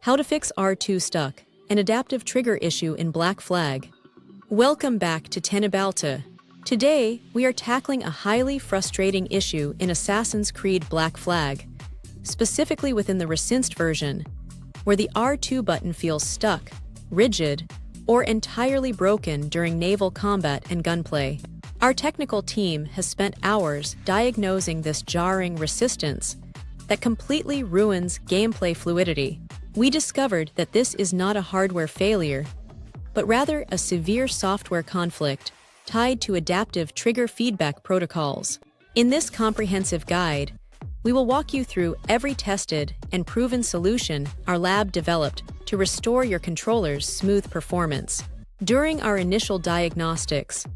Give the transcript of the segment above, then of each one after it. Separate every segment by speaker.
Speaker 1: How to fix R2 stuck, an adaptive trigger issue in Black Flag. Welcome back to thei. Today, we are tackling a highly frustrating issue in Assassin's Creed Black Flag, specifically within the Resynced version, where the R2 button feels stuck, rigid, or entirely broken during naval combat and gunplay. Our technical team has spent hours diagnosing this jarring resistance that completely ruins gameplay fluidity. We discovered that this is not a hardware failure, but rather a severe software conflict tied to adaptive trigger feedback protocols. In this comprehensive guide, we will walk you through every tested and proven solution our lab developed to restore your controller's smooth performance. During our initial diagnostics,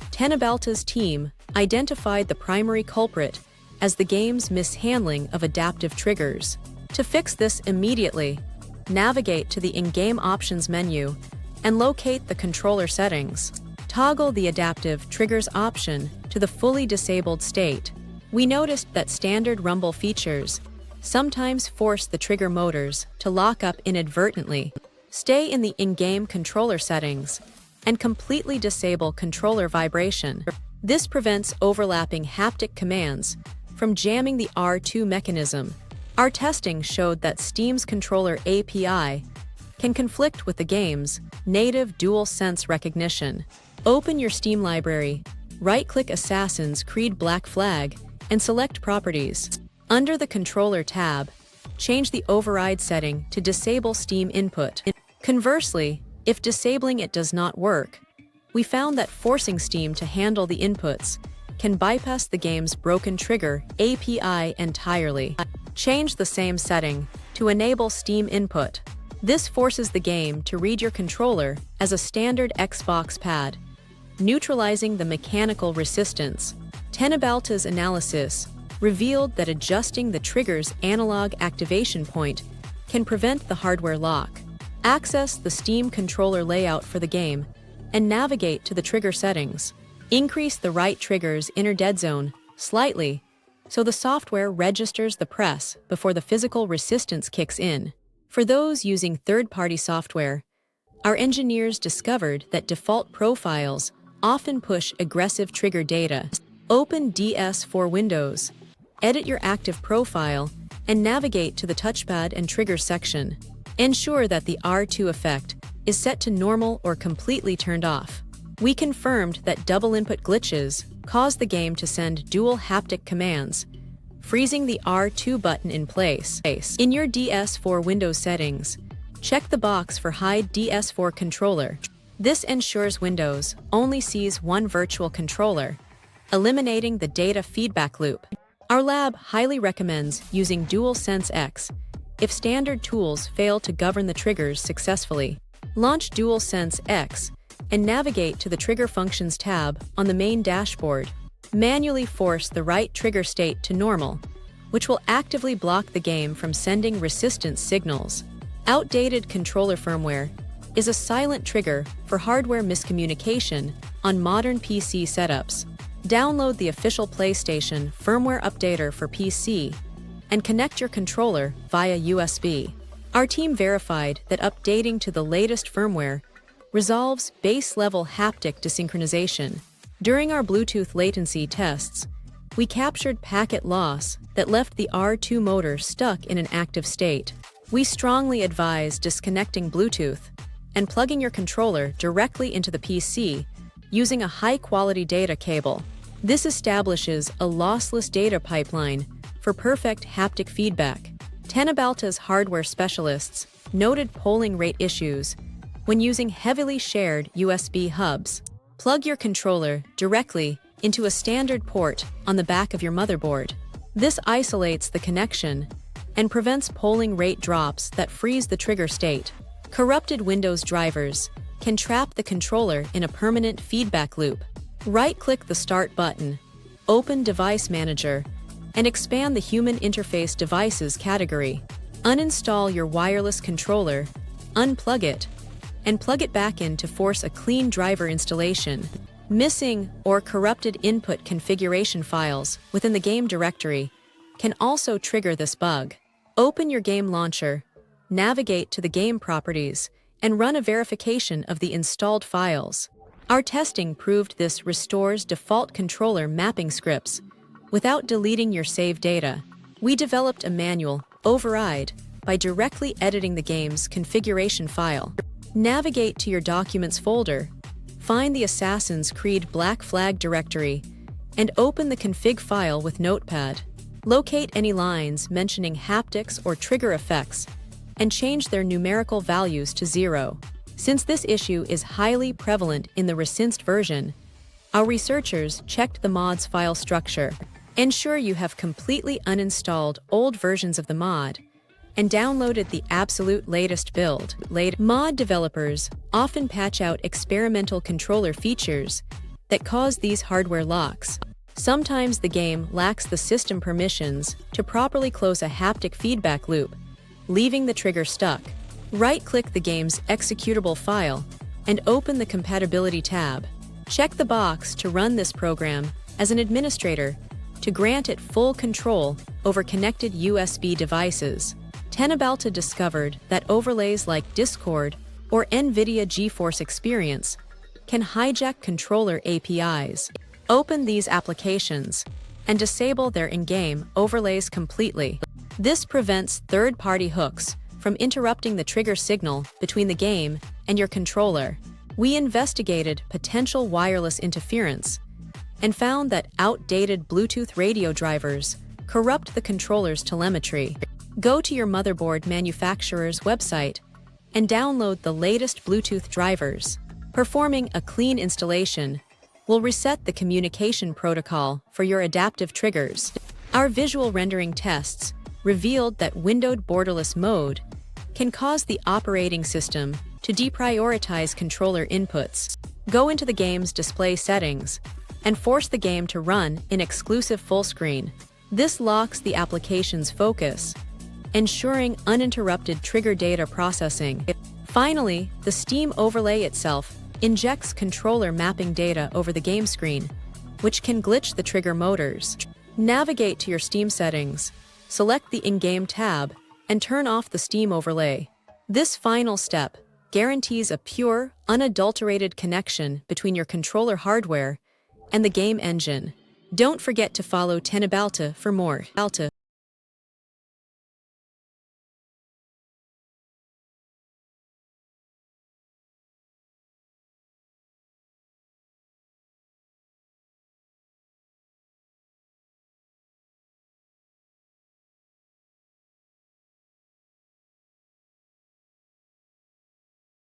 Speaker 1: thei's team identified the primary culprit as the game's mishandling of adaptive triggers. To fix this immediately, navigate to the in-game options menu and locate the controller settings. Toggle the adaptive triggers option to the fully disabled state. We noticed that standard rumble features sometimes force the trigger motors to lock up inadvertently. Stay in the in-game controller settings and completely disable controller vibration. This prevents overlapping haptic commands from jamming the R2 mechanism. Our testing showed that Steam's controller API can conflict with the game's native dual sense recognition. Open your Steam library, right-click Assassin's Creed Black Flag, and select Properties. Under the Controller tab, change the override setting to disable Steam input. Conversely, if disabling it does not work, we found that forcing Steam to handle the inputs can bypass the game's broken trigger API entirely. Change the same setting to enable Steam input. This forces the game to read your controller as a standard Xbox pad, neutralizing the mechanical resistance. thei's analysis revealed that adjusting the trigger's analog activation point can prevent the hardware lock. Access the Steam controller layout for the game and navigate to the trigger settings. Increase the right trigger's inner dead zone slightly so the software registers the press before the physical resistance kicks in. For those using third-party software, our engineers discovered that default profiles often push aggressive trigger data. Open DS4 Windows, edit your active profile, and navigate to the touchpad and triggers section. Ensure that the R2 effect is set to normal or completely turned off. We confirmed that double input glitches caused the game to send dual haptic commands, freezing the R2 button in place. In your DS4 Windows settings, check the box for Hide DS4 Controller. This ensures Windows only sees one virtual controller, eliminating the data feedback loop. Our lab highly recommends using DualSense X if standard tools fail to govern the triggers successfully. Launch DualSense X and navigate to the Trigger Functions tab on the main dashboard. Manually force the right trigger state to normal, which will actively block the game from sending resistance signals. Outdated controller firmware is a silent trigger for hardware miscommunication on modern PC setups. Download the official PlayStation firmware updater for PC and connect your controller via USB. Our team verified that updating to the latest firmware resolves base-level haptic desynchronization. During our Bluetooth latency tests, we captured packet loss that left the R2 motor stuck in an active state. We strongly advise disconnecting Bluetooth and plugging your controller directly into the PC using a high-quality data cable. This establishes a lossless data pipeline for perfect haptic feedback. thei's hardware specialists noted polling rate issues when using heavily shared USB hubs. Plug your controller directly into a standard port on the back of your motherboard. This isolates the connection and prevents polling rate drops that freeze the trigger state. Corrupted Windows drivers can trap the controller in a permanent feedback loop. Right-click the Start button, open Device Manager, and expand the Human Interface Devices category. Uninstall your wireless controller, unplug it, and plug it back in to force a clean driver installation. Missing or corrupted input configuration files within the game directory can also trigger this bug. Open your game launcher, navigate to the game properties, and run a verification of the installed files. Our testing proved this restores default controller mapping scripts without deleting your saved data. We developed a manual override by directly editing the game's configuration file. Navigate to your Documents folder, find the Assassin's Creed Black Flag directory, and open the config file with Notepad. Locate any lines mentioning haptics or trigger effects and change their numerical values to 0. Since this issue is highly prevalent in the Resynced version, our researchers checked the mod's file structure. Ensure you have completely uninstalled old versions of the mod and downloaded the absolute latest build. Mod developers often patch out experimental controller features that cause these hardware locks. Sometimes the game lacks the system permissions to properly close a haptic feedback loop, leaving the trigger stuck. Right-click the game's executable file and open the Compatibility tab. Check the box to run this program as an administrator to grant it full control over connected USB devices. Tenabalta discovered that overlays like Discord or NVIDIA GeForce Experience can hijack controller APIs. Open these applications and disable their in-game overlays completely. This prevents third-party hooks from interrupting the trigger signal between the game and your controller. We investigated potential wireless interference and found that outdated Bluetooth radio drivers corrupt the controller's telemetry. Go to your motherboard manufacturer's website and download the latest Bluetooth drivers. Performing a clean installation will reset the communication protocol for your adaptive triggers. Our visual rendering tests revealed that windowed borderless mode can cause the operating system to deprioritize controller inputs. Go into the game's display settings and force the game to run in exclusive full screen. This locks the application's focus, ensuring uninterrupted trigger data processing. Finally, the Steam overlay itself injects controller mapping data over the game screen, which can glitch the trigger motors. Navigate to your Steam settings, select the in-game tab, and turn off the Steam overlay. This final step guarantees a pure, unadulterated connection between your controller hardware and the game engine. Don't forget to follow Tenabalta for more.